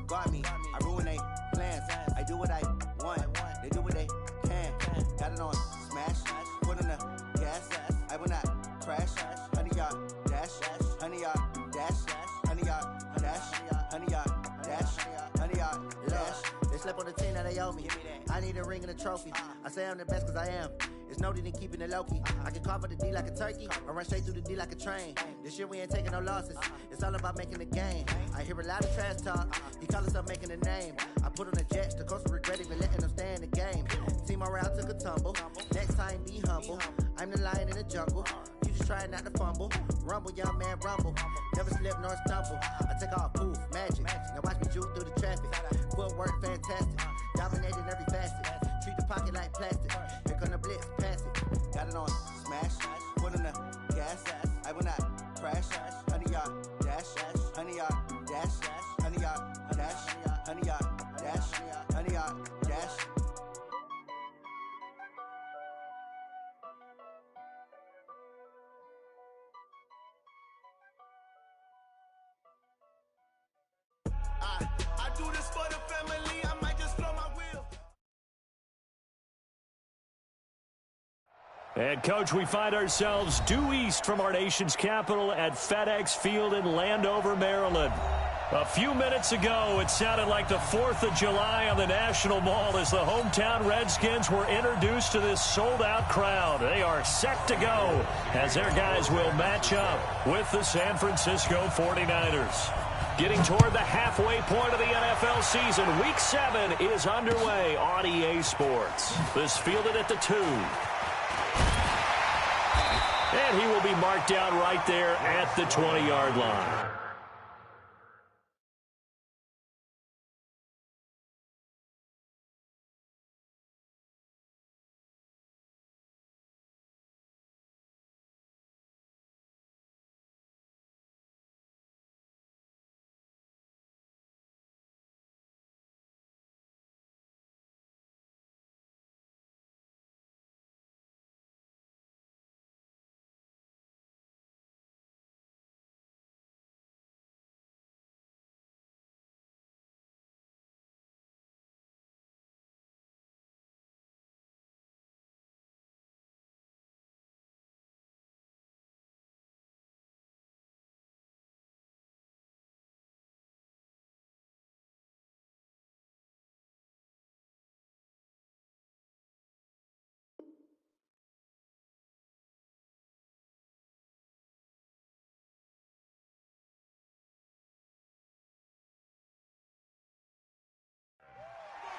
got me. I ruin they plans. I do what I want. They do what they can. Got it on smash. Put on the gas. I will not crash. Honey yard dash. Honey yard dash. Honey yard dash. Honey yard dash. Honey yard dash. They slept on the team that they owe me. I need a ring and a trophy. I say I'm the best cause I am. It's no need in keeping it low-key. I can carve up the D like a turkey or run straight through the D like a train. This year we ain't taking no losses. It's all about making the game. I hear a lot of trash talk. He call himself making a name. I put on the Jets. The coach will regret even letting them stay in the game. Team morale took a tumble. Next time be humble. I'm the lion in the jungle. You just try not to fumble. Rumble, young man, rumble. Never slip nor stumble. I take off, poof, magic. Now watch me juke through the traffic. Footwork fantastic. Dominating every facet. Treat the pocket like plastic. Here come the blitz, pass it. Got it on smash. Put on the gas. I will not crash. Honey yard dash. Honey yard dash. Honey yard dash. Honey yard dash. Honey yard dash. I do this for the family. I might just blow my wheel. And, Coach, we find ourselves due east from our nation's capital at FedEx Field in Landover, Maryland. A few minutes ago, it sounded like the 4th of July on the National Mall as the hometown Redskins were introduced to this sold-out crowd. They are set to go as their guys will match up with the San Francisco 49ers. Getting toward the halfway point of the NFL season, Week 7 is underway on EA Sports. This fielded at the 2. And he will be marked down right there at the 20-yard line.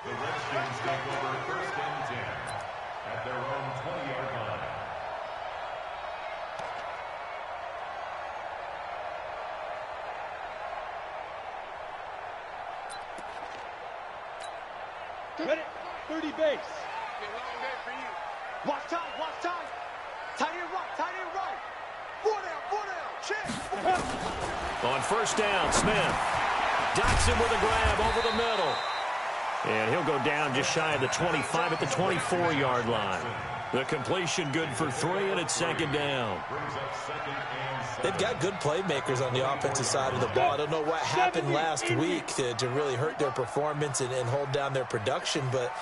The Redskins take over 1st and 10 at their own 20-yard line. Ready? 30 base. Watch time, watch time. Tight end right. 4 down, check. On 1st down, Smith docks him with a grab over the middle. And he'll go down just shy of the 25 at the 24-yard line. The completion good for 3, and it's 2nd down. They've got good playmakers on the offensive side of the ball. I don't know what happened last week to really hurt their performance and hold down their production, but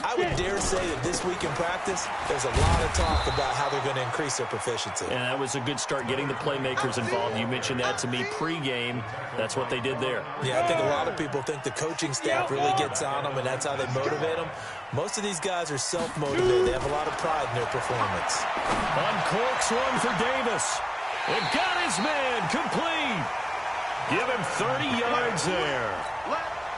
I would dare say that this week in practice, there's a lot of talk about how they're going to increase their proficiency. And that was a good start, getting the playmakers involved. You mentioned that to me pregame. That's what they did there. Yeah, I think a lot of people think the coaching staff really gets on them, and that's how they motivate them. Most of these guys are self-motivated. They have a lot of pride in their performance. Uncorks one for Davis. And got his man complete. Give him 30 yards there.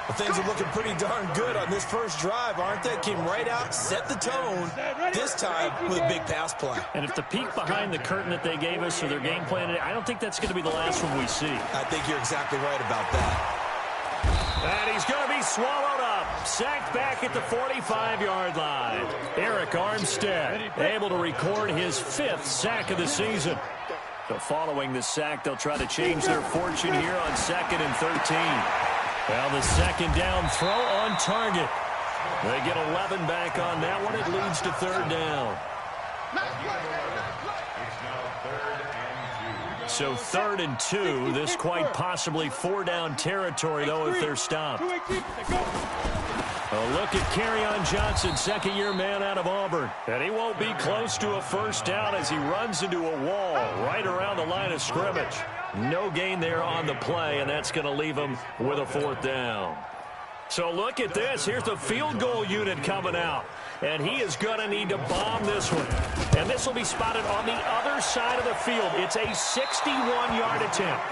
Well, things are looking pretty darn good on this first drive, aren't they? Came right out, set the tone, this time with a big pass play. And if the peek behind the curtain that they gave us or their game plan, I don't think that's going to be the last one we see. I think you're exactly right about that. And he's going to be swallowed up. Sacked back at the 45-yard line. Eric Armstead able to record his 5th sack of the season. So following the sack, they'll try to change their fortune here on 2nd and 13. Well, the 2nd down throw on target. They get 11 back on that one. It leads to 3rd down. It's now 3rd and 2. So 3rd and 2. This quite possibly 4-down territory, though, if they're stopped. A look at Kerryon Johnson, second-year man out of Auburn. And he won't be close to a first down as he runs into a wall right around the line of scrimmage. No gain there on the play, and that's going to leave him with a 4th down. So look at this. Here's the field goal unit coming out. And he is going to need to bomb this one. And this will be spotted on the other side of the field. It's a 61-yard attempt.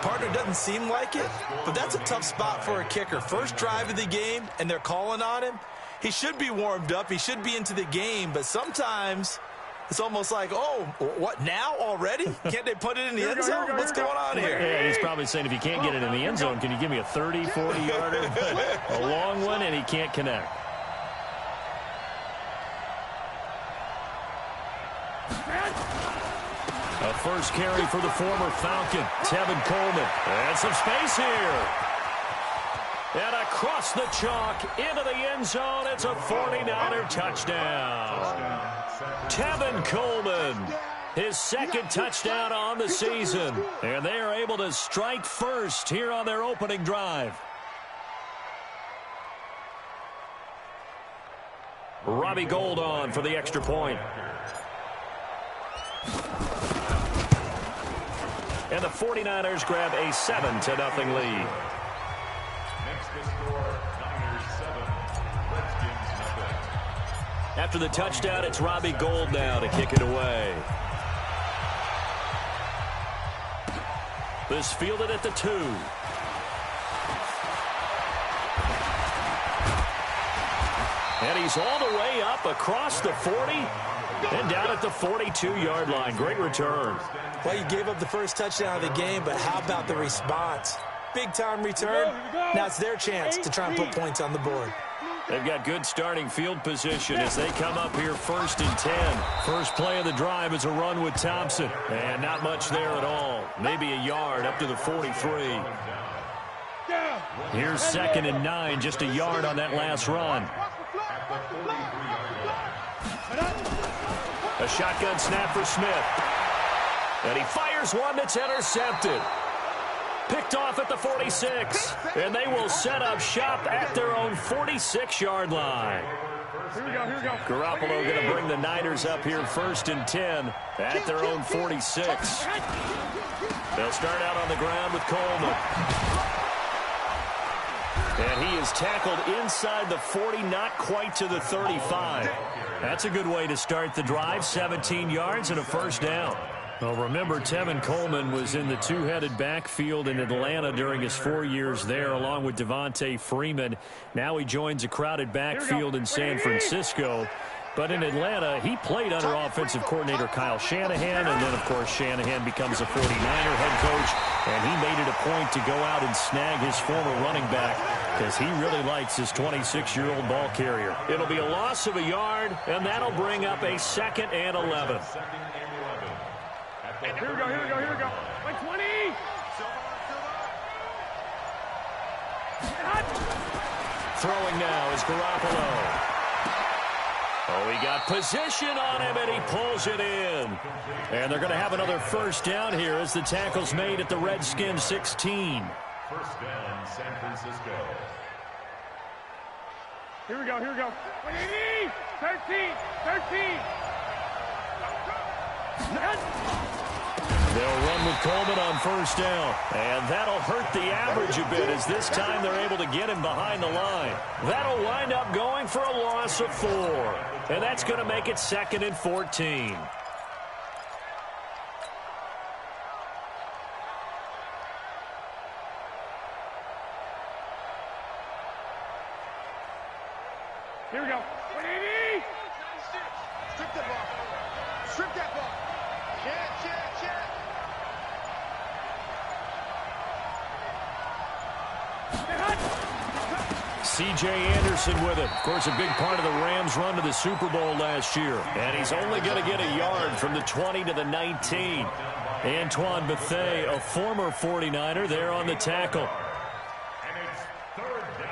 Partner doesn't seem like it, but that's a tough spot for a kicker. First drive of the game, and they're calling on him. He should be warmed up. He should be into the game, but sometimes it's almost like, oh, what, now already? Can't they put it in the end zone? What's going on here? Yeah, he's probably saying, if you can't get it in the end zone, can you give me a 30, 40-yarder? A long one, and he can't connect. A first carry for the former Falcon, Tevin Coleman. And some space here. And across the chalk into the end zone. It's a 49er touchdown. Tevin Coleman, his 2nd touchdown on the season. And they are able to strike first here on their opening drive. Robbie Gould on for the extra point. And the 49ers grab a 7-0 lead. Next to score, Niners 7, Redskins 0. After the touchdown, it's Robbie Gould now to kick it away. This fielded at the 2. And he's all the way up across the 40 and down at the 42-yard line. Great return. Well, you gave up the first touchdown of the game, but how about the response? Big-time return. Now it's their chance to try and put points on the board. They've got good starting field position as they come up here 1st and 10. First play of the drive is a run with Thompson. And not much there at all. Maybe a yard up to the 43. Here's 2nd and 9, just a yard on that last run. A shotgun snap for Smith. And he fires one that's intercepted. Picked off at the 46. And they will set up shop at their own 46-yard line. Here we go. Garoppolo going to bring the Niners up here 1st and 10 at their own 46. They'll start out on the ground with Coleman. And he is tackled inside the 40, not quite to the 35. That's a good way to start the drive, 17 yards and a first down. Well, remember, Tevin Coleman was in the two-headed backfield in Atlanta during his 4 years there, along with Devontae Freeman. Now he joins a crowded backfield in San Francisco. But in Atlanta, he played under offensive coordinator Kyle Shanahan, and then, of course, Shanahan becomes a 49er head coach, and he made it a point to go out and snag his former running back because he really likes his 26-year-old ball carrier. It'll be a loss of a yard, and that'll bring up a 2nd and 11. Here we go. 120. Throwing now is Garoppolo. Oh, he got position on him, and he pulls it in. And they're going to have another first down here as the tackle's made at the Redskins 16. First down, San Francisco. Here we go. 180. 13. They'll run with Coleman on first down. And that'll hurt the average a bit as this time they're able to get him behind the line. That'll wind up going for a loss of 4. And that's going to make it 2nd and 14. Here we go. 180. Strip that ball. Check. C.J. Anderson with it. Of course, a big part of the Rams' run to the Super Bowl last year. And he's only going to get a yard from the 20 to the 19. Antoine Bethea, a former 49er, there on the tackle. And it's 3rd down.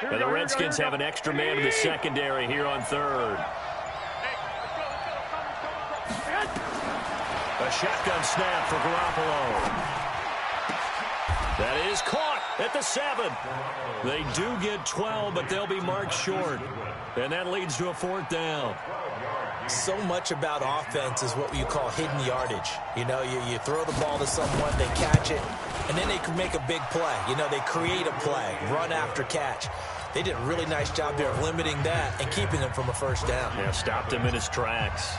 And the Redskins have an extra man in the secondary here on third. A shotgun snap for Garoppolo. That is caught at the 7. They do get 12, but they'll be marked short. And that leads to a 4th down. So much about offense is what you call hidden yardage. You know, you throw the ball to someone, they catch it, and then they can make a big play. You know, they create a play, run after catch. They did a really nice job there of limiting that and keeping him from a 1st down. Yeah, stopped him in his tracks.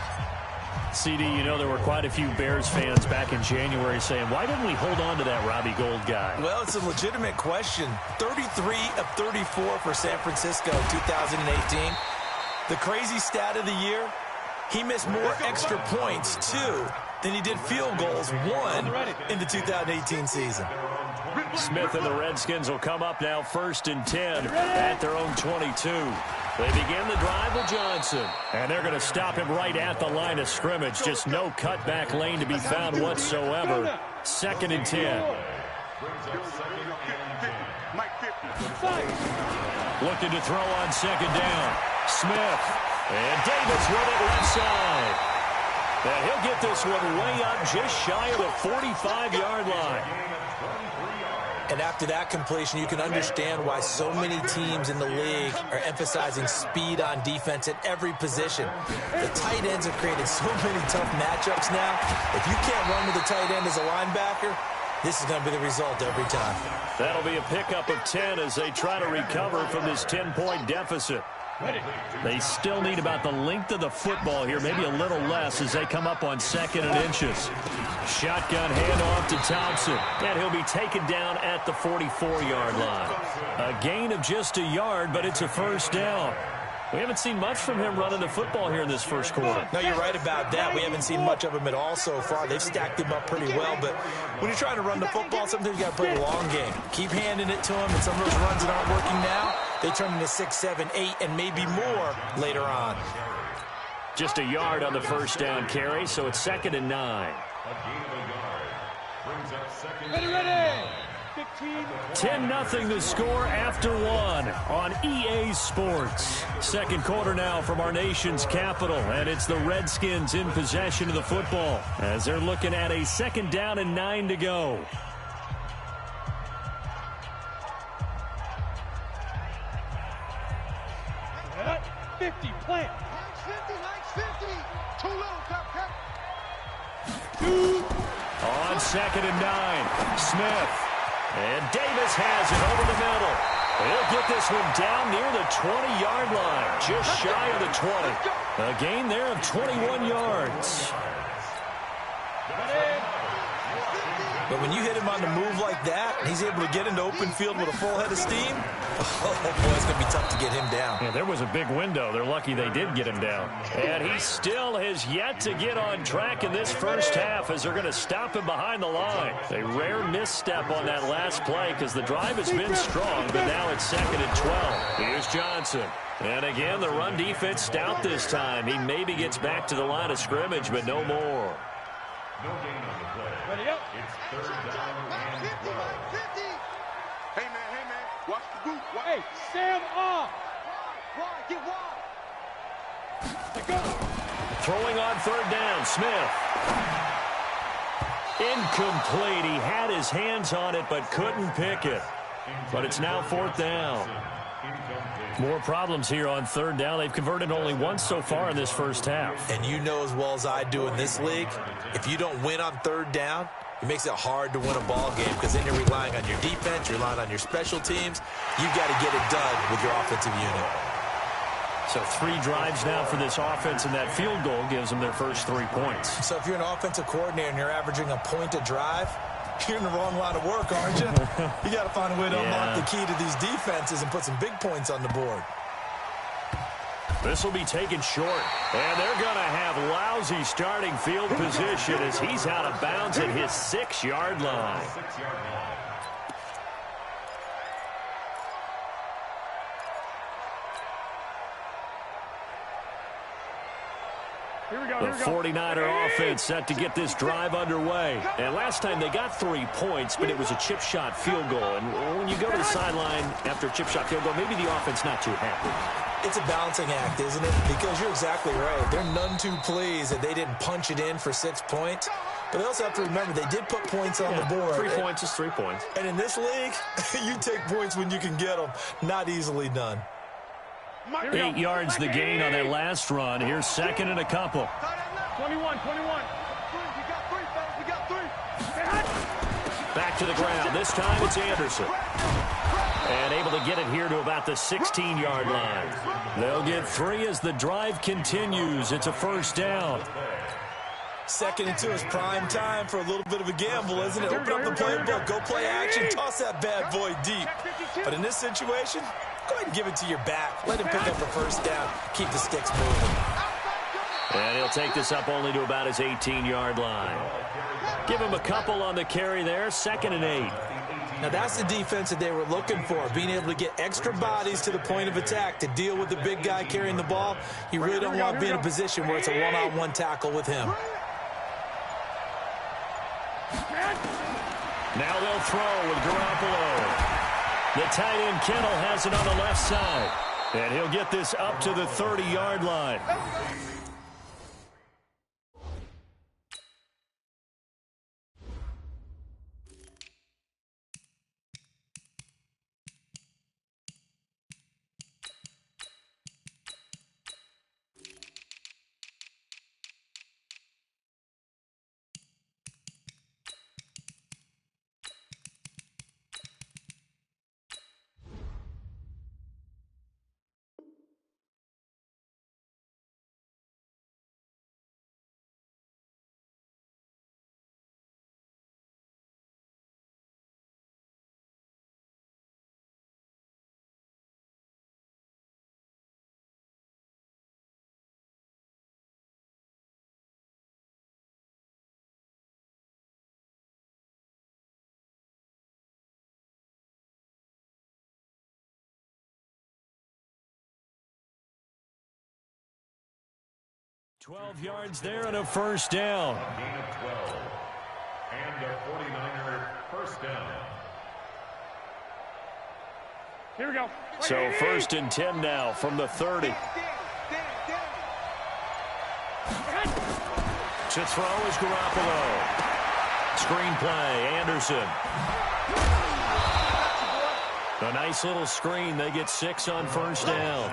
CD, you know, there were quite a few Bears fans back in January saying, why didn't we hold on to that Robbie Gould guy? Well, it's a legitimate question. 33 of 34 for San Francisco 2018. The crazy stat of the year, he missed more extra points, 2, than he did field goals, 1, in the 2018 season. Smith and the Redskins will come up now 1st and 10 at their own 22. They begin the drive with Johnson. And they're going to stop him right at the line of scrimmage. Just no cutback lane to be found whatsoever. 2nd and 10. Looking to throw on 2nd down. Smith. And Davis with it left side. And he'll get this one way up just shy of the 45-yard line. And after that completion, you can understand why so many teams in the league are emphasizing speed on defense at every position. The tight ends have created so many tough matchups now. If you can't run with the tight end as a linebacker, this is going to be the result every time. That'll be a pickup of 10 as they try to recover from this 10-point deficit. They still need about the length of the football here, maybe a little less as they come up on 2nd and inches. Shotgun handoff to Thompson, and he'll be taken down at the 44-yard line. A gain of just a yard, but it's a 1st down. We haven't seen much from him running the football here in this 1st quarter. No, you're right about that. We haven't seen much of him at all so far. They've stacked him up pretty well, but when you're trying to run the football, sometimes you got to play the long game. Keep handing it to him, and some of those runs that aren't working now, they turn into 6, 7, 8, and maybe more later on. Just a yard on the 1st down carry, so it's 2nd and 9. Ready. 10-0 the score after 1 on EA Sports. 2nd quarter now from our nation's capital, and it's the Redskins in possession of the football as they're looking at a 2nd down and 9 to go. At 50, plant. 50. Too little, cut. On 2nd and 9, Smith. And Davis has it over the middle. He'll get this one down near the 20-yard line, just shy of the 20. A gain there of 21 yards. But when you hit him on the move like that, and he's able to get into open field with a full head of steam, oh boy, it's going to be tough to get him down. Yeah, there was a big window. They're lucky they did get him down. And he still has yet to get on track in this 1st half as they're going to stop him behind the line. A rare misstep on that last play because the drive has been strong, but now it's 2nd and 12. Here's Johnson. And again, the run defense stout this time. He maybe gets back to the line of scrimmage, but no more. No gain on the play. Ready up. It's 3rd down and 12. Hey, man. Watch the group. Hey, Sam off. Wide. Get wide. Let go. Throwing on 3rd down, Smith. Incomplete. He had his hands on it, but couldn't pick it. But it's now 4th down. More problems here on 3rd down. They've converted only once so far in this 1st half. And you know as well as I do in this league, if you don't win on 3rd down, it makes it hard to win a ball game because then you're relying on your defense, you're relying on your special teams. You've got to get it done with your offensive unit. So 3 drives now for this offense, and that field goal gives them their first 3 points. So if you're an offensive coordinator and you're averaging a point a drive, you're in the wrong line of work, aren't you? You got to find a way to unlock the key to these defenses and put some big points on the board. This will be taken short, and they're going to have lousy starting field position as he's out of bounds at his 6-yard line. Here we go. The 49er offense set to get this drive underway. And last time they got 3 points, but it was a chip shot field goal. And when you go to the sideline after a chip shot field goal, maybe the offense not too happy. It's a balancing act, isn't it? Because you're exactly right. They're none too pleased that they didn't punch it in for 6 points. But they also have to remember they did put points on the board. 3 points is 3 points. And in this league, you take points when you can get them. Not easily done. 8 yards the gain on that last run. Here's second and a couple. 21. We got 3. Back to the ground. This time it's Anderson. And able to get it here to about the 16-yard line. They'll get 3 as the drive continues. It's a first down. 2nd and 2 is prime time for a little bit of a gamble, isn't it? Open up the playbook, go play action, toss that bad boy deep. But in this situation, go ahead and give it to your back. Let him pick up a first down. Keep the sticks moving. And he'll take this up only to about his 18-yard line. Give him a couple on the carry there. 2nd and 8. Now that's the defense that they were looking for, being able to get extra bodies to the point of attack to deal with the big guy carrying the ball. You really don't want to be in a position where it's a one-on-one tackle with him. Now they'll throw with Garoppolo. The tight end Kittle has it on the left side. And he'll get this up to the 30-yard line. $12 yards there and a first down. Gain of 12. And a 49er first down. Here we go. So 1st and 10 now from the 30. To throw is Garoppolo. Screen play, Anderson. A nice little screen. They get 6 on first down.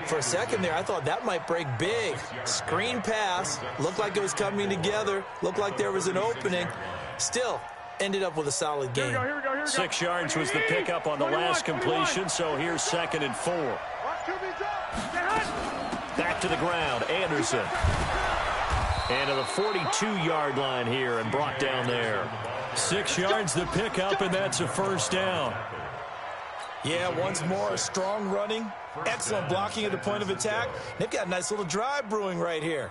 For a second there, I thought that might break big. Screen pass. Looked like it was coming together. Looked like there was an opening. Still, ended up with a solid game. Here we go. 6 yards was the pickup on the last completion, so here's 2nd and 4. Back to the ground, Anderson. And to the 42-yard line here and brought down there. 6 yards the pickup, and that's a first down. Yeah, once more, strong running, excellent blocking at the point of attack. They've got a nice little drive brewing right here.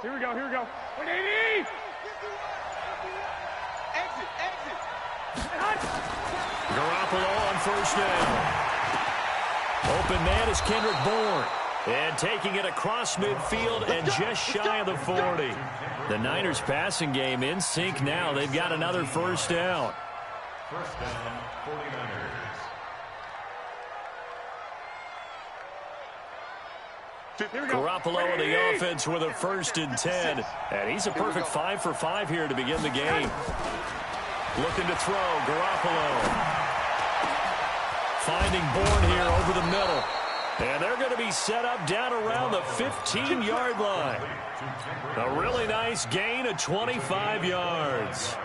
Here we go. Exit. Garoppolo on first down. Open man is Kendrick Bourne. And taking it across midfield and just shy of the 40. The Niners passing game in sync now. They've got another first down. First down, 49ers. Garoppolo in the offense with a 1st and 10. And he's a perfect 5 for 5 here to begin the game. Looking to throw, Garoppolo. Finding Bourne here over the middle. And they're going to be set up down around the 15-yard line. A really nice gain of 25 yards.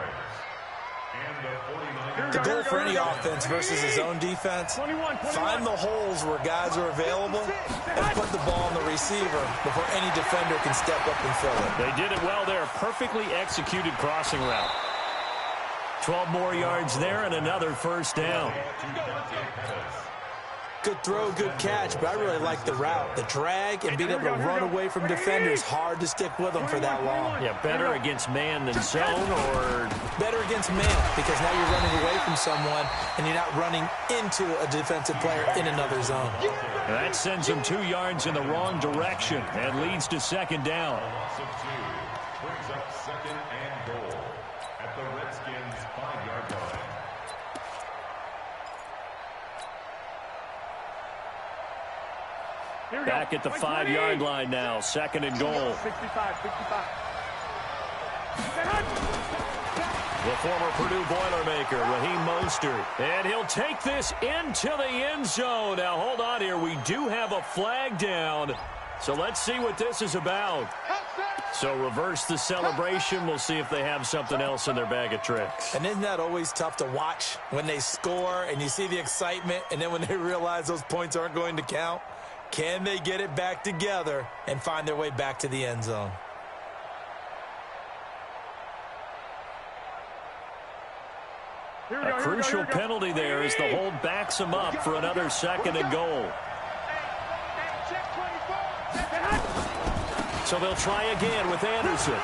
The goal for any offense versus his own defense, find the holes where guys are available and put the ball on the receiver before any defender can step up and fill it. They did it well there. Perfectly executed crossing route. 12 more yards there and another first down. Good throw, good catch, but I really like the route. The drag and being able to run away from defenders, hard to stick with them for that long. Yeah, better against man than zone, or? Better against man, because now you're running away from someone and you're not running into a defensive player in another zone. That sends him 2 yards in the wrong direction and leads to second down. Loss of 2 brings up second and goal at the Redskins' 5-yard line. Back at the 5-yard line now, second and goal. 65. The former Purdue Boilermaker, Raheem Mostert. And he'll take this into the end zone. Now, hold on here. We do have a flag down. So let's see what this is about. So reverse the celebration. We'll see if they have something else in their bag of tricks. And isn't that always tough to watch when they score and you see the excitement, and then when they realize those points aren't going to count? Can they get it back together and find their way back to the end zone? A crucial penalty there as the hold backs him up for another second and goal. So they'll try again with Anderson.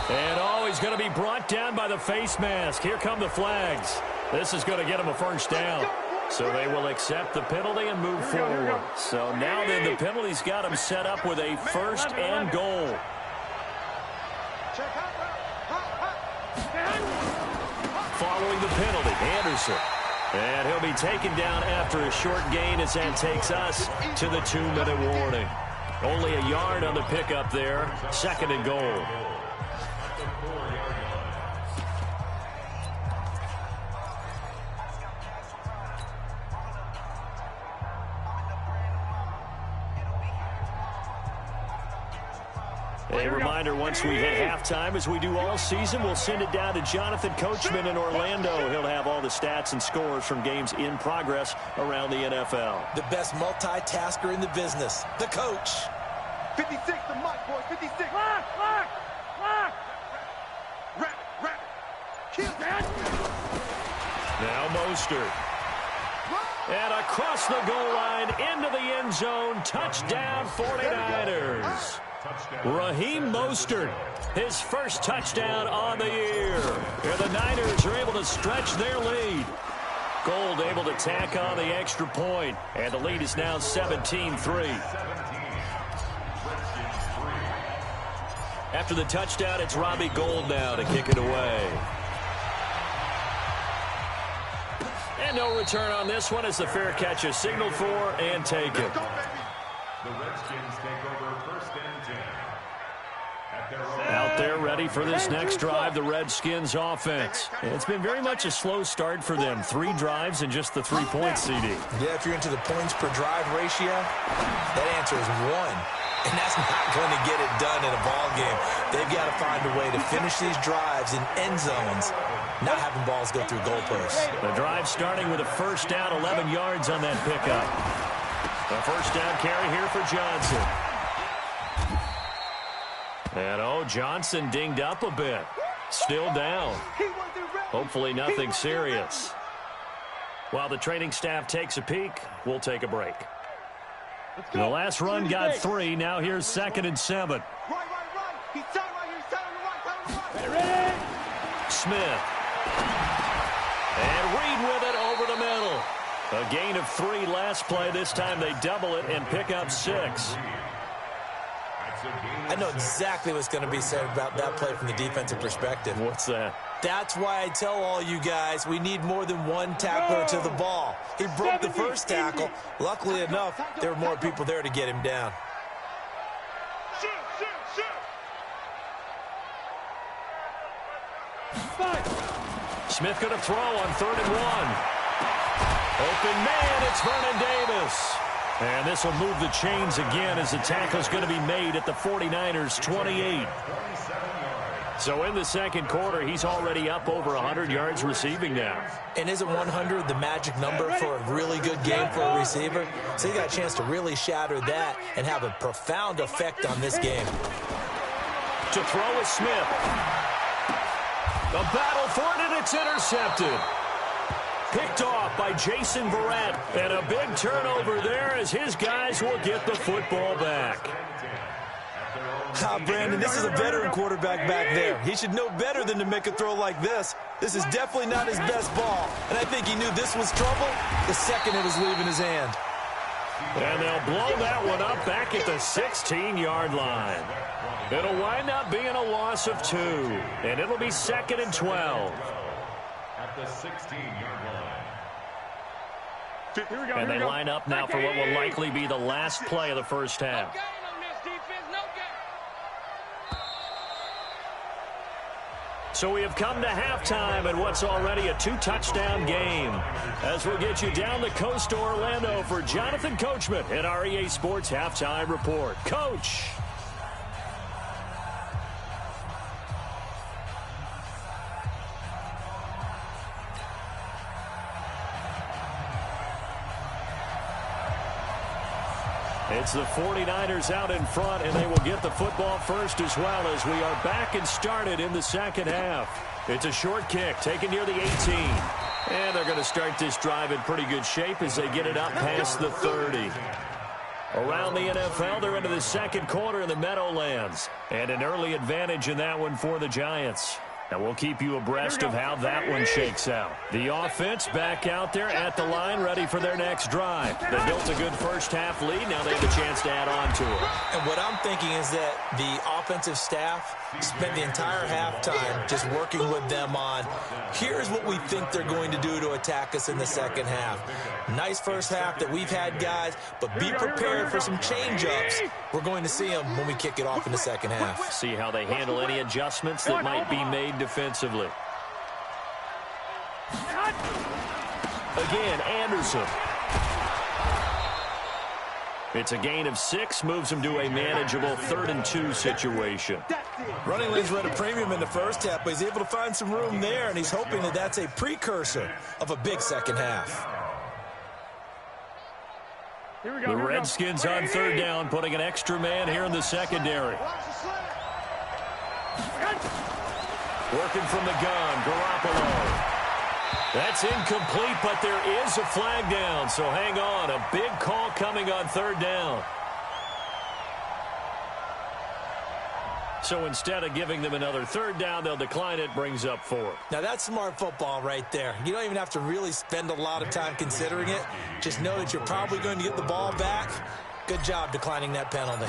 And, he's going to be brought down by the face mask. Here come the flags. This is going to get him a first down. So they will accept the penalty and move forward. So now then the penalty's got him set up with a first and goal. Following the penalty, Anderson. And he'll be taken down after a short gain as that takes us to the 2-minute warning. Only a yard on the pickup there. Second and goal. A reminder, once we hit halftime, as we do all season, we'll send it down to Jonathan Coachman in Orlando. He'll have all the stats and scores from games in progress around the NFL. The best multitasker in the business, the coach. 56, the mic, boys, 56. Lock. Rap. Kill that. Now Mostert. And across the goal line, into the end zone, touchdown 49ers. Raheem Mostert, his first touchdown on the year. And the Niners are able to stretch their lead. Gold able to tack on the extra point, and the lead is now 17-3. After the touchdown, it's Robbie Gould now to kick it away. And no return on this one as the fair catch is signaled for and taken. The Redskins take over first and 10. At their own. Out there ready for this next drive, the Redskins offense. It's been very much a slow start for them. 3 drives and just the 3 points, CD. Yeah, if you're into the points per drive ratio, that answer is 1. And that's not going to get it done in a ball game. They've got to find a way to finish these drives in end zones, not having balls go through goalposts. The drive starting with a first down, 11 yards on that pickup. A first down carry here for Johnson. And, Johnson dinged up a bit. Still down. Hopefully nothing serious. While the training staff takes a peek, we'll take a break. The last run got 3. Now here's 2nd and 7. Right. He's tight right here. He's tight on the right. Ready? Smith. And Reed with it over the middle. A gain of 3 last play. This time they double it and pick up 6. I know exactly what's going to be said about that play from the defensive perspective. What's that? That's why I tell all you guys we need more than one tackler to the ball. He broke the first tackle. Luckily enough, there were more people there to get him down. Smith going to throw on 3rd and 1. Open man, it's Vernon Davis. And this will move the chains again as the tackle's going to be made at the 49ers' 28. So in the second quarter, he's already up over 100 yards receiving now. And isn't 100 the magic number for a really good game for a receiver? So he got a chance to really shatter that and have a profound effect on this game. To throw is Smith. The battle for it, and it's intercepted. Picked off by Jason Verrett. And a big turnover there as his guys will get the football back. Brandon, this is a veteran quarterback back there. He should know better than to make a throw like this. This is definitely not his best ball. And I think he knew this was trouble the second it was leaving his hand. And they'll blow that one up back at the 16-yard line. It'll wind up being a loss of 2. And it'll be 2nd and 12. At the 16-yard line. And they line up now for what will likely be the last play of the first half. So we have come to halftime in what's already a 2-touchdown game. As we'll get you down the coast to Orlando for Jonathan Coachman at our EA Sports Halftime Report. Coach. It's the 49ers out in front, and they will get the football first as well as we are back and started in the second half. It's a short kick taken near the 18. And they're going to start this drive in pretty good shape as they get it up past the 30. Around the NFL, they're into the second quarter in the Meadowlands. And an early advantage in that one for the Giants. And we'll keep you abreast of how that one shakes out. The offense back out there at the line, ready for their next drive. They built a good first-half lead. Now they have a chance to add on to it. And what I'm thinking is that the offensive staff spent the entire halftime just working with them on, here's what we think they're going to do to attack us in the second half. Nice first half that we've had, guys, but be prepared for some change-ups. We're going to see them when we kick it off in the second half. See how they handle any adjustments that might be made defensively. Again, Anderson. It's a gain of 6, moves him to a manageable 3rd and 2 situation. Running lanes were at a premium in the first half, but he's able to find some room there, and he's hoping that that's a precursor of a big second half. The Redskins on 3rd down, putting an extra man here in the secondary. Working from the gun, Garoppolo. That's incomplete, but there is a flag down, so hang on. A big call coming on 3rd down. So instead of giving them another 3rd down, they'll decline it, brings up 4. Now that's smart football right there. You don't even have to really spend a lot of time considering it. Just know that you're probably going to get the ball back. Good job declining that penalty.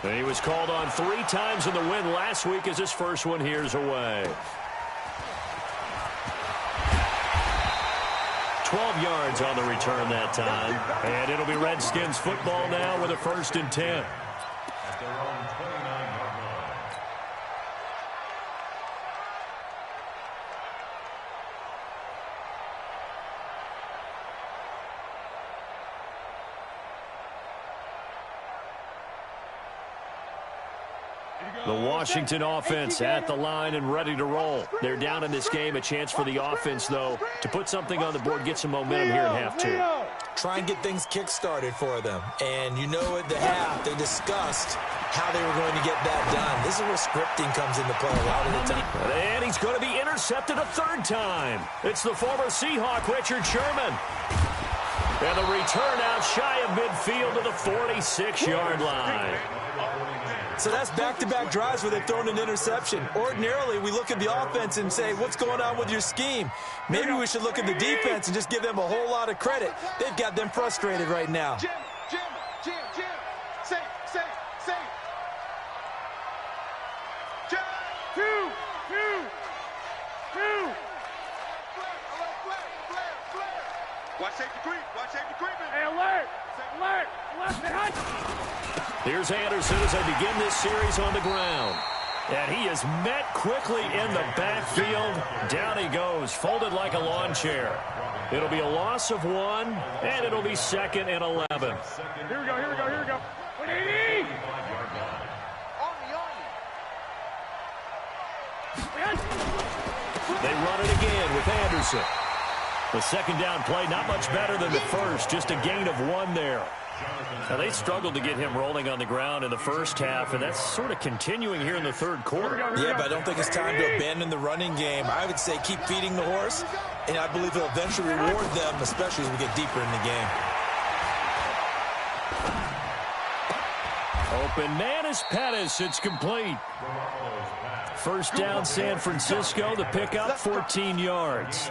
And he was called on 3 times in the win last week as his first one here's away. 12 yards on the return that time. And it'll be Redskins football now with a 1st and 10. At their own 29-yard line. The Washington offense at the line and ready to roll. They're down in this game. A chance for the offense, though, to put something on the board, get some momentum here in half 2. Try and get things kick-started for them. And you know at the half, they discussed how they were going to get that done. This is where scripting comes into play a lot of the time. And he's going to be intercepted a 3rd time. It's the former Seahawk, Richard Sherman. And the return out shy of midfield to the 46-yard line. So that's back-to-back drives where they've thrown an interception. Ordinarily, we look at the offense and say, what's going on with your scheme? Maybe we should look at the defense and just give them a whole lot of credit. They've got them frustrated right now. Jim. Safe. Jim. 2. Watch safety creep. Hey, alert. Here's Anderson as they begin this series on the ground. And he is met quickly in the backfield. Down he goes, folded like a lawn chair. It'll be a loss of 1, and it'll be 2nd and 11. Here we go. 180. They run it again with Anderson. The second down play, not much better than the first, just a gain of 1 there. Now, they struggled to get him rolling on the ground in the first half, and that's sort of continuing here in the third quarter. Yeah, but I don't think it's time to abandon the running game. I would say keep feeding the horse, and I believe he'll eventually reward them, especially as we get deeper in the game. Open man is Pettis. It's complete. First down, San Francisco. The pickup, 14 yards.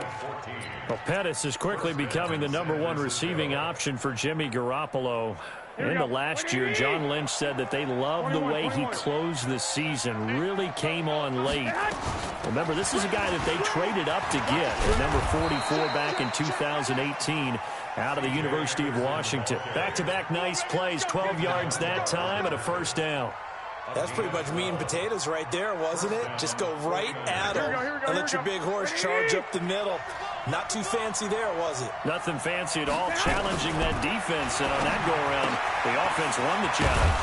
Well, Pettis is quickly becoming the #1 receiving option for Jimmy Garoppolo. Into last year, John Lynch said that they loved the way he closed the season. Really came on late. Remember, this is a guy that they traded up to get at number 44 back in 2018 out of the University of Washington. Back-to-back nice plays, 12 yards that time and a first down. That's pretty much meat and potatoes right there, wasn't it? Just go right at him and let your big horse charge up the middle. Not too fancy there, was it? Nothing fancy at all, challenging that defense. And on that go-around, the offense won the challenge.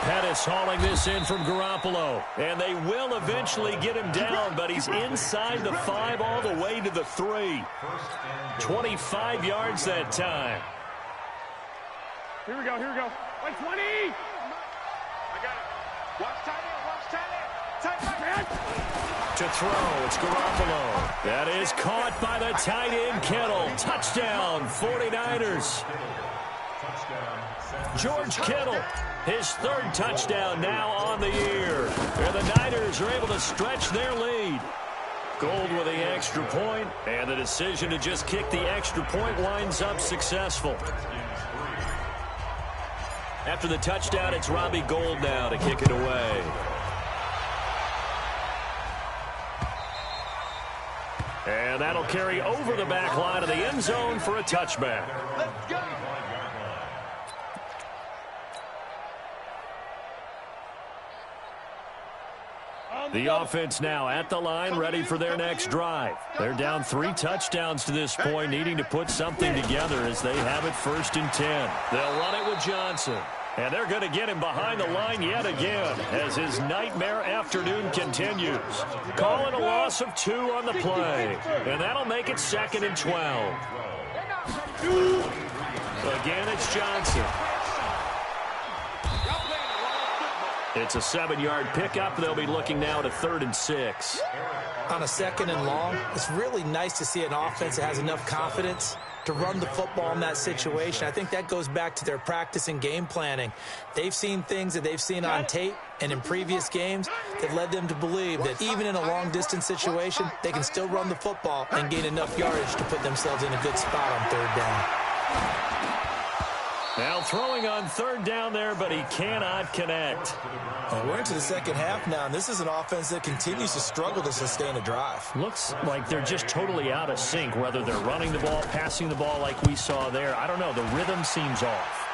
Pettis hauling this in from Garoppolo. And they will eventually get him down, but he's inside the 5 all the way to the 3. 25 yards that time. Here we go. 120. I got it. Watch tight end. Tight end. To throw, it's Garoppolo. That is caught by the tight end, Kittle. Touchdown, 49ers. George Kittle, his 3rd touchdown now on the year. And the Niners are able to stretch their lead. Gold with the extra point, and the decision to just kick the extra point winds up successful. After the touchdown, it's Robbie Gould now to kick it away. And that'll carry over the back line of the end zone for a touchback. Let's go. The offense now at the line, ready for their next drive. They're down 3 touchdowns to this point, needing to put something together as they have it 1st and 10. They'll run it with Johnson. And they're going to get him behind the line yet again as his nightmare afternoon continues. Calling a loss of 2 on the play. And that'll make it 2nd and 12. Again, it's Johnson. It's a 7-yard pickup. They'll be looking now to 3rd and 6. On a 2nd and long, it's really nice to see an offense that has enough confidence to run the football in that situation. I think that goes back to their practice and game planning. They've seen things that they've seen on tape and in previous games that led them to believe that even in a long-distance situation, they can still run the football and gain enough yardage to put themselves in a good spot on 3rd down. Now throwing on 3rd down there, but he cannot connect. And we're into the 2nd half now, and this is an offense that continues to struggle to sustain a drive. Looks like they're just totally out of sync, whether they're running the ball, passing the ball like we saw there. I don't know. The rhythm seems off.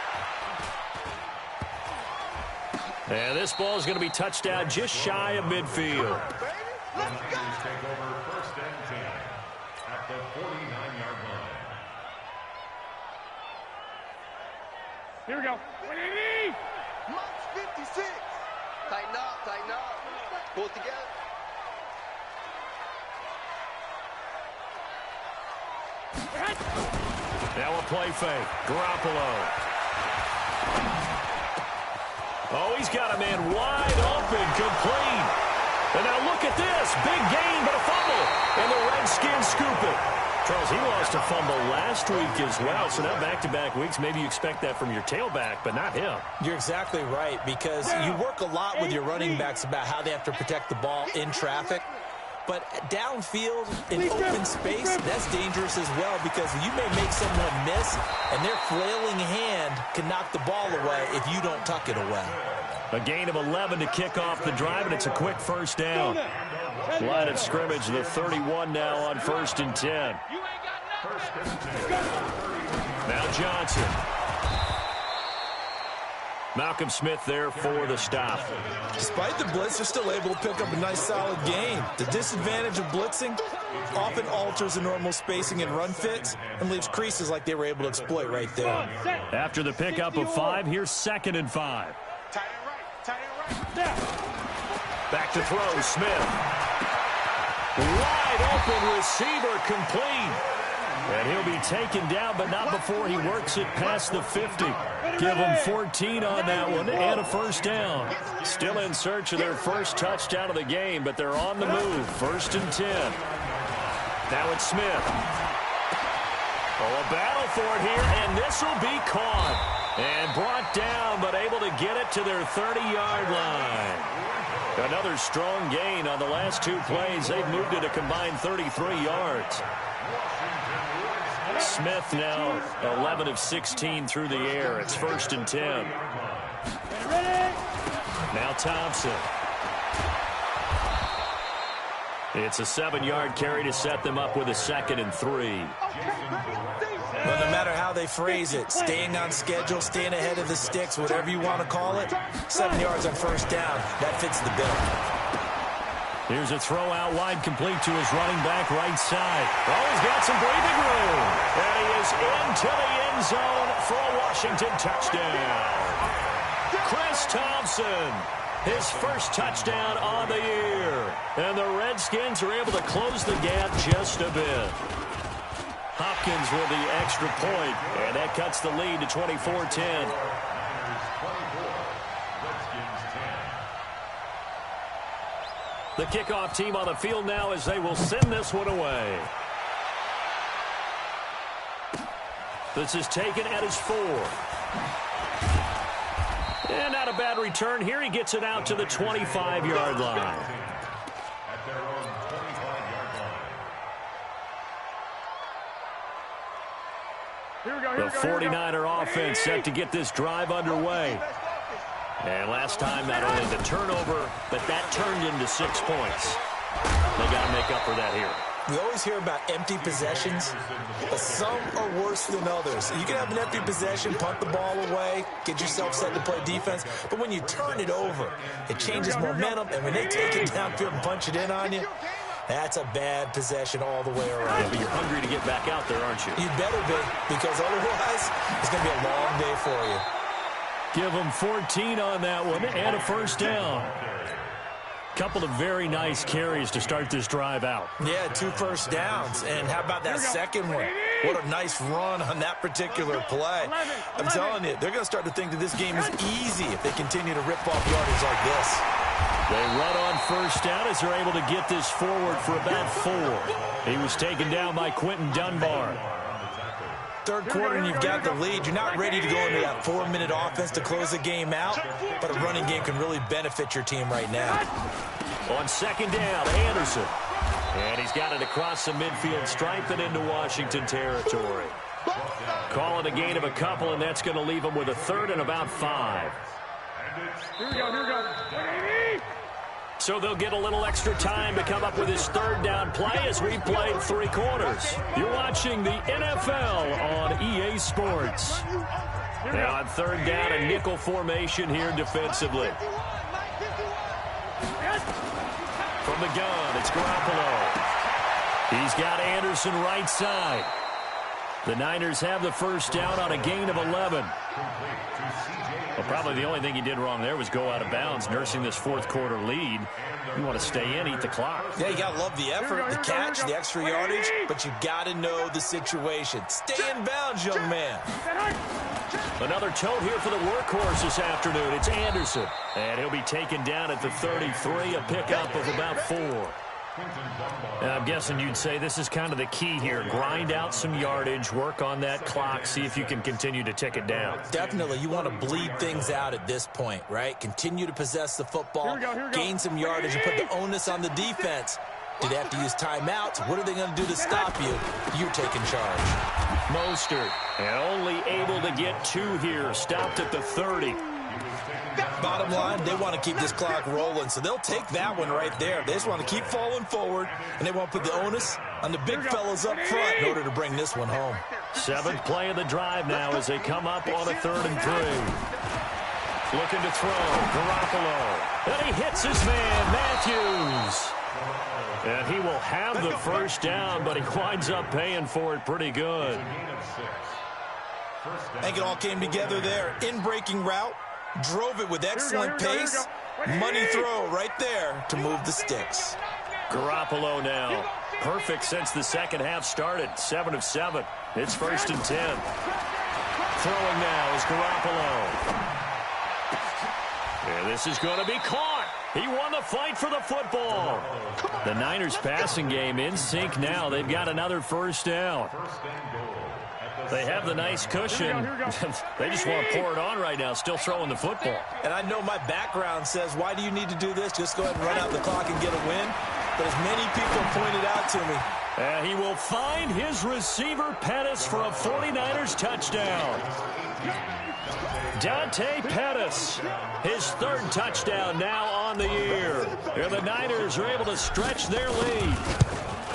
And this ball is going to be touched out just shy of midfield. Take over 1st and 10 at the 49-yard line. Here we go. 180. March 56. Tighten up. Pull it together. Now a play fake. Garoppolo. Oh, he's got a man wide open, complete. And now look at this. Big gain, but a fumble. And the Redskins scoop it. Charles, he lost a fumble last week as well, so now back-to-back weeks, maybe you expect that from your tailback, but not him. You're exactly right, because you work a lot with your running backs about how they have to protect the ball in traffic. But downfield, in open space, that's dangerous as well, because you may make someone miss, and their flailing hand can knock the ball away if you don't tuck it away. A gain of 11 to kick off the drive, and it's a quick 1st down. Line of scrimmage, the 31 now on 1st and 10. Now Johnson. Malcolm Smith there for the stop. Despite the blitz, they're still able to pick up a nice solid gain. The disadvantage of blitzing often alters the normal spacing and run fits and leaves creases like they were able to exploit right there. After the pickup of 5, here's 2nd and 5. Tight end right. Back to throw, Smith. Wide open receiver, complete. And he'll be taken down, but not before he works it past the 50. Give him 14 on that one and a first down. Still in search of their first touchdown of the game, but they're on the move. 1st and 10. Now it's Smith. Oh, a battle for it here, and this will be caught. And brought down, but able to get it to their 30-yard line. Another strong gain on the last 2 plays. They've moved it a combined 33 yards. Smith now 11 of 16 through the air. It's 1st and 10. Now Thompson. It's a 7-yard carry to set them up with a 2nd and 3. Well, no matter how they phrase it, staying on schedule, staying ahead of the sticks, whatever you want to call it, 7 yards on 1st down, that fits the bill. Here's a throw out wide, complete to his running back right side. Oh, he's got some breathing room. And he is into the end zone for a Washington touchdown. Chris Thompson, his first touchdown on the year. And the Redskins are able to close the gap just a bit. Hopkins with the extra point, and that cuts the lead to 24-10. The kickoff team on the field now as they will send this one away. This is taken at his 4. And not a bad return here. He gets it out to the 25-yard line. At their own 25-yard line. The 49er offense set to get this drive underway. And last time, not only the turnover, but that turned into 6 points. They got to make up for that here. We always hear about empty possessions, but some are worse than others. You can have an empty possession, punt the ball away, get yourself set to play defense, but when you turn it over, it changes momentum, and when they take it downfield and punch it in on you, that's a bad possession all the way around. Yeah, but you're hungry to get back out there, aren't you? You better be, because otherwise, it's going to be a long day for you. Give them 14 on that one and a first down. Couple of very nice carries to start this drive out. Yeah, 2 first downs. And how about that second one? What a nice run on that particular play. I'm telling you, they're going to start to think that this game is easy if they continue to rip off yardage like this. They run on first down as they're able to get this forward for about 4. He was taken down by Quentin Dunbar. Third quarter and you've got the lead. You're not ready to go into that 4-minute offense to close the game out, but a running game can really benefit your team right now. On 2nd down, Anderson. And he's got it across the midfield stripe and into Washington territory. Call it a gain of a couple, and that's going to leave him with a 3rd and about 5. Here we go. So they'll get a little extra time to come up with his 3rd down play as we played 3 quarters. You're watching the NFL on EA Sports. Now on 3rd down, a nickel formation here defensively. From the gun, it's Garoppolo. He's got Anderson right side. The Niners have the first down on a gain of 11. Well, probably the only thing he did wrong there was go out of bounds, nursing this 4th quarter lead. You want to stay in, eat the clock. Yeah, you got to love the effort, the catch, the extra yardage, but you got to know the situation. Stay in bounds, young man. Another tote here for the workhorse this afternoon. It's Anderson, and he'll be taken down at the 33, a pickup of about 4. And I'm guessing you'd say this is kind of the key here. Grind out some yardage, work on that clock, see if you can continue to tick it down. Definitely. You want to bleed things out at this point, right? Continue to possess the football, gain some yardage, and put the onus on the defense. Do they have to use timeouts? What are they going to do to stop you? You're taking charge. Mostert, and only able to get 2 here, stopped at the 30. Bottom line, they want to keep this clock rolling, so they'll take that one right there. They just want to keep falling forward, and they want to put the onus on the big fellas up front in order to bring this one home. 7th play of the drive now as they come up on a 3rd and 3. Looking to throw, Garoppolo. And he hits his man, Matthews. And he will have the first down, but he winds up paying for it pretty good. I think it all came together there. In-breaking route. Drove it with excellent pace. Money throw right there to move the sticks. Garoppolo now. Perfect since the second half started. 7 of 7. It's 1st and 10. Throwing now is Garoppolo. And this is going to be caught. He won the fight for the football. The Niners passing game in sync now. They've got another first down. They have the nice cushion. They just want to pour it on right now, still throwing the football. And I know my background says, why do you need to do this? Just go ahead and run out the clock and get a win. But as many people pointed out to me, and he will find his receiver Pettis for a 49ers touchdown. Dante Pettis, his 3rd touchdown now on the year. And the Niners are able to stretch their lead.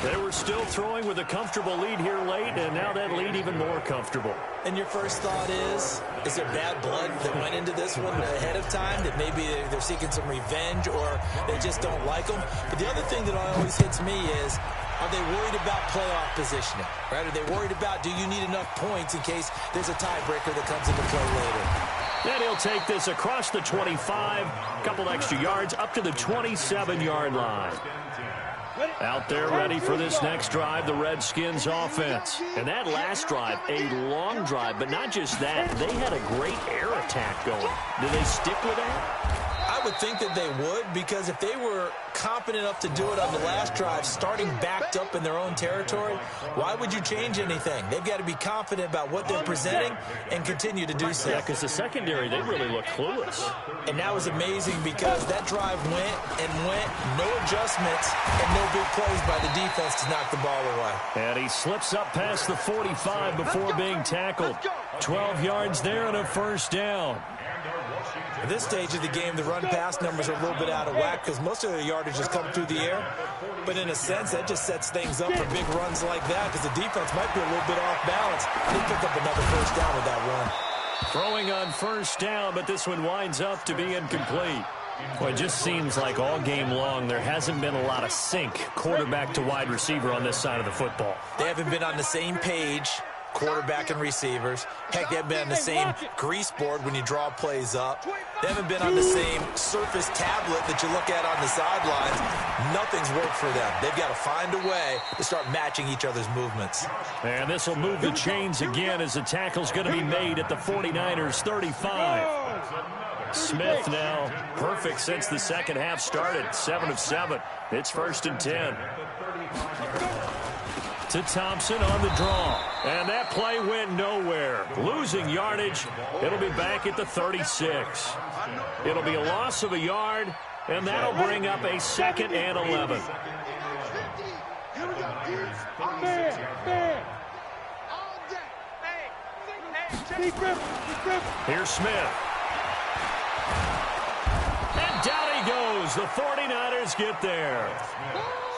They were still throwing with a comfortable lead here late, and now that lead even more comfortable. And your first thought is there bad blood that went into this one ahead of time, that maybe they're seeking some revenge or they just don't like them? But the other thing that always hits me is, are they worried about playoff positioning? Right? Are they worried about, do you need enough points in case there's a tiebreaker that comes into play later? Then he'll take this across the 25, a couple extra yards, up to the 27-yard line. Out there ready for this next drive, the Redskins offense. And that last drive, a long drive, but not just that. They had a great air attack going. Do they stick with that? I would think that they would, because if they were competent enough to do it on the last drive, starting backed up in their own territory, why would you change anything? They've got to be confident about what they're presenting and continue to do so. Yeah, because the secondary, they really look clueless. And that was amazing because that drive went and went, no adjustments and no big plays by the defense to knock the ball away. And he slips up past the 45 before being tackled. 12 yards there and a first down. At this stage of the game, the run-pass numbers are a little bit out of whack because most of the yardage has come through the air. But in a sense, that just sets things up for big runs like that because the defense might be a little bit off balance. They pick up another first down with that run. Throwing on first down, but this one winds up to be incomplete. Well, it just seems like all game long there hasn't been a lot of sync quarterback to wide receiver on this side of the football. They haven't been on the same page, quarterback and receivers. Heck, they haven't been on the same grease board when you draw plays up. They haven't been on the same surface tablet that you look at on the sidelines. Nothing's worked for them. They've got to find a way to start matching each other's movements. And this will move the chains again as the tackle's going to be made at the 49ers 35. Smith now perfect since the second half started. 7 of 7. It's 1st and 10. To Thompson on the draw. And that play went nowhere. Losing yardage. It'll be back at the 36. It'll be a loss of a yard, and that'll bring up a 2nd and 11. Here's Smith. And down he goes. The 49ers get there.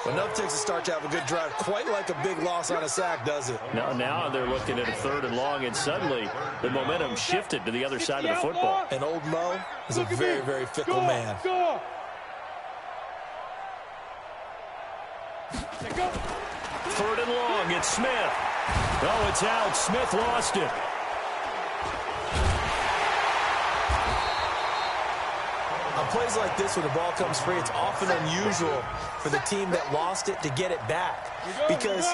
Enough takes to start to have a good drive. Quite like a big loss on a sack, does it? Now they're looking at a 3rd and long, and suddenly the momentum shifted to the other side of the football. And old Mo is a very, very fickle man. 3rd and long, it's Smith. Oh, it's out. Smith lost it. On plays like this, when the ball comes free, it's often unusual for the team that lost it to get it back. Because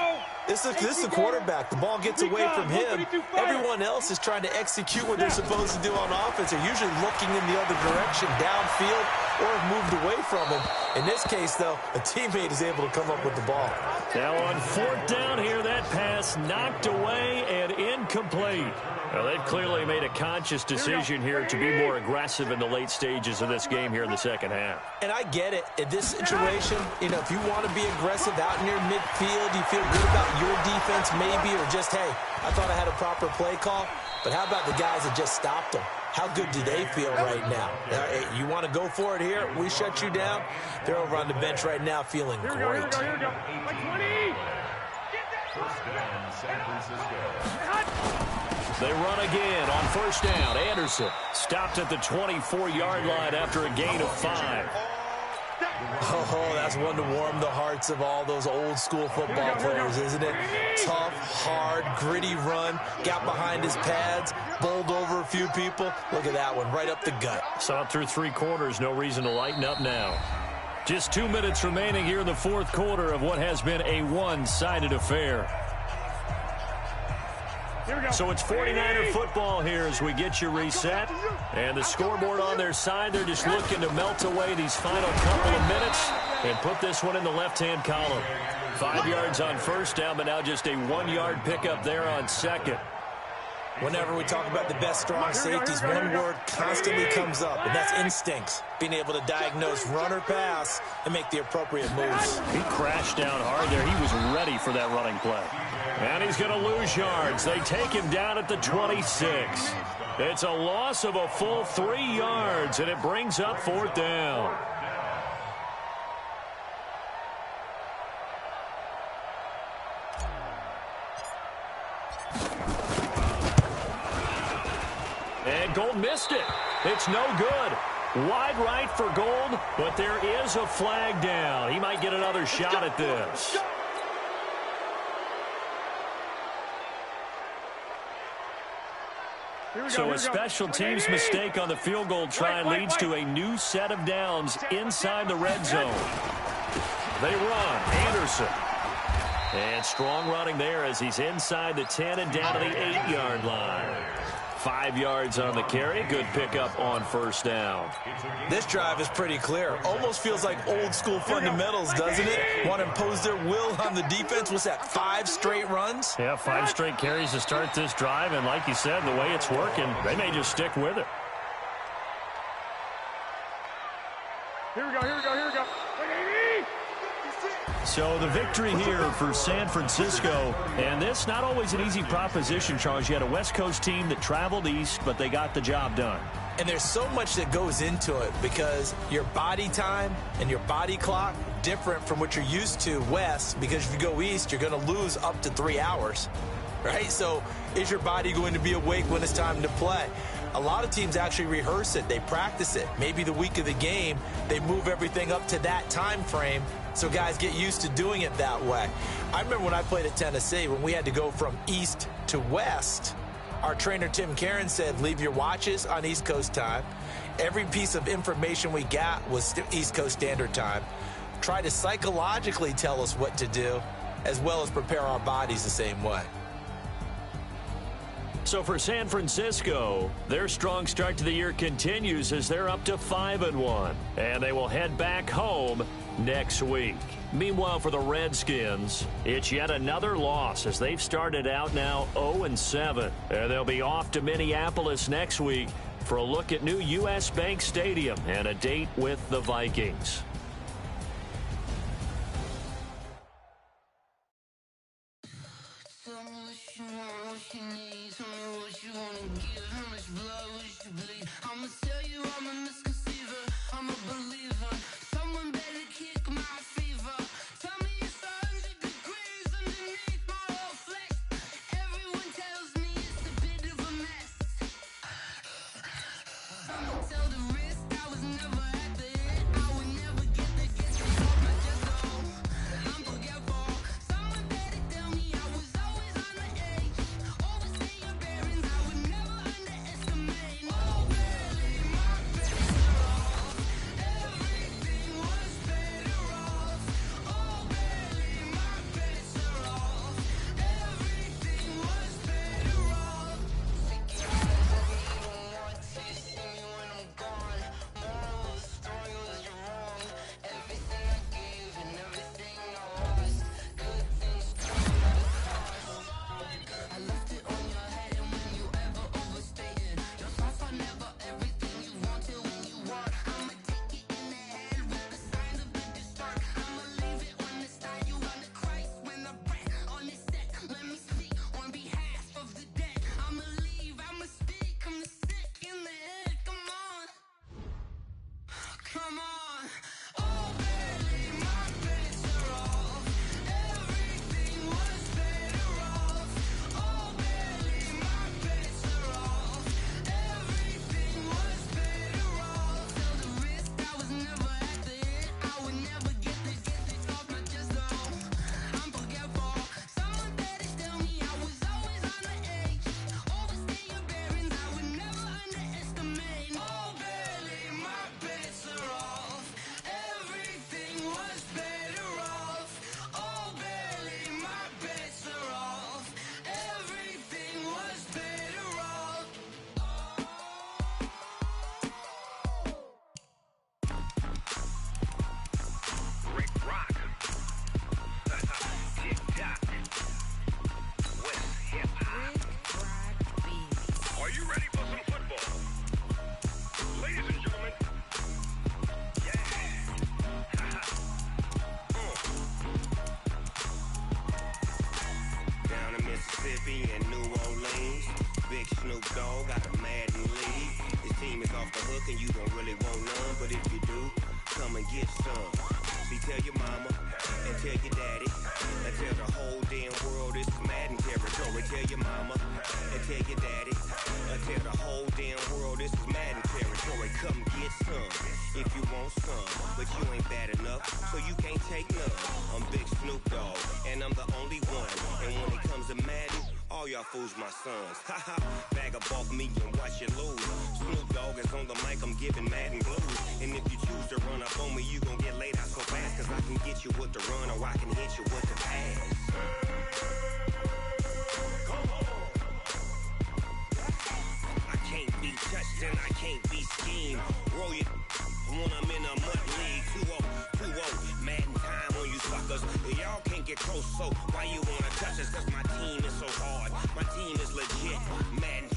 this is the quarterback. The ball gets away from him. Everyone else is trying to execute what they're supposed to do on offense. They're usually looking in the other direction, downfield, or have moved away from him. In this case, though, a teammate is able to come up with the ball. Now on 4th down here, that pass knocked away and incomplete. Well, they've clearly made a conscious decision here to be more aggressive in the late stages of this game here in the second half. And I get it. In this situation, if you want to be aggressive out near midfield, you feel good about your defense maybe, or just, hey, I thought I had a proper play call. But how about the guys that just stopped them? How good do they feel right now? You want to go for it here? We shut you down. They're over on the bench right now feeling great. Here we go. Like 20. First down, San Francisco. They run again on 1st down. Anderson stopped at the 24-yard line after a gain of 5. Oh, that's one to warm the hearts of all those old-school football players, isn't it? Tough, hard, gritty run. Got behind his pads, bowled over a few people. Look at that one, right up the gut. Saw it through 3 quarters. No reason to lighten up now. Just 2 minutes remaining here in the fourth quarter of what has been a one-sided affair. So it's 49er football here as we get you reset. And the scoreboard on their side, they're just looking to melt away these final couple of minutes and put this one in the left-hand column. 5 yards on first down, but now just a 1-yard pickup there on second. Whenever we talk about the best strong safeties, one word constantly comes up, and that's instincts. Being able to diagnose run or pass and make the appropriate moves. He crashed down hard there. He was ready for that running play. And he's going to lose yards. They take him down at the 26. It's a loss of a full 3 yards, and it brings up fourth down. And Gold missed it. It's no good. Wide right for Gold, but there is a flag down. He might get another shot at this. So a special teams mistake on the field goal try leads to a new set of downs inside the red zone. They run. Anderson. And strong running there as he's inside the 10 and down to the 8-yard line. 5 yards on the carry. Good pickup on first down. This drive is pretty clear. Almost feels like old school fundamentals, doesn't it? Want to impose their will on the defense. What's that, 5 straight runs? Yeah, 5 straight carries to start this drive. And like you said, the way it's working, they may just stick with it. Here we go, here we go, here we go. So the victory here for San Francisco, and this not always an easy proposition, Charles. You had a West Coast team that traveled east, but they got the job done. And there's so much that goes into it because your body time and your body clock different from what you're used to west, because if you go east, you're going to lose up to 3 hours, right? So is your body going to be awake when it's time to play? A lot of teams actually rehearse it. They practice it. Maybe the week of the game, they move everything up to that time frame so guys get used to doing it that way. I remember when I played at Tennessee, when we had to go from east to west, our trainer Tim Karen said, leave your watches on East Coast time. Every piece of information we got was East Coast Standard Time. Try to psychologically tell us what to do, as well as prepare our bodies the same way. So for San Francisco, their strong start to the year continues as they're up to 5-1. And they will head back home next week. Meanwhile, for the Redskins, it's yet another loss as they've started out now 0-7. And they'll be off to Minneapolis next week for a look at new U.S. Bank Stadium and a date with the Vikings. Big Snoop Dogg got a Madden league. His team is off the hook and you don't really want none, but if you do, come and get some. See, tell your mama and tell your daddy and tell the whole damn world it's Madden territory. Tell your mama and tell your daddy and tell the whole damn world this is Madden territory. Come get some if you want some, but you ain't bad enough, so you can't take none. I'm Big Snoop Dogg and I'm the only one. And when it comes to Madden, all y'all fools my sons. Haha, bag up off me and watch you lose. Snoop Dogg is on the mic, I'm giving Madden blues. And if you choose to run up on me, you gon' get laid out so fast. Cause I can get you with the run or I can hit you with the pass. Come on. I can't be touched and I can't be schemed. Roll it when I'm in a mud league. 2-0, Madden time on you suckers. Y'all can't get close, so why you wanna touch us? Cause my team is so hard. My team is legit. Madden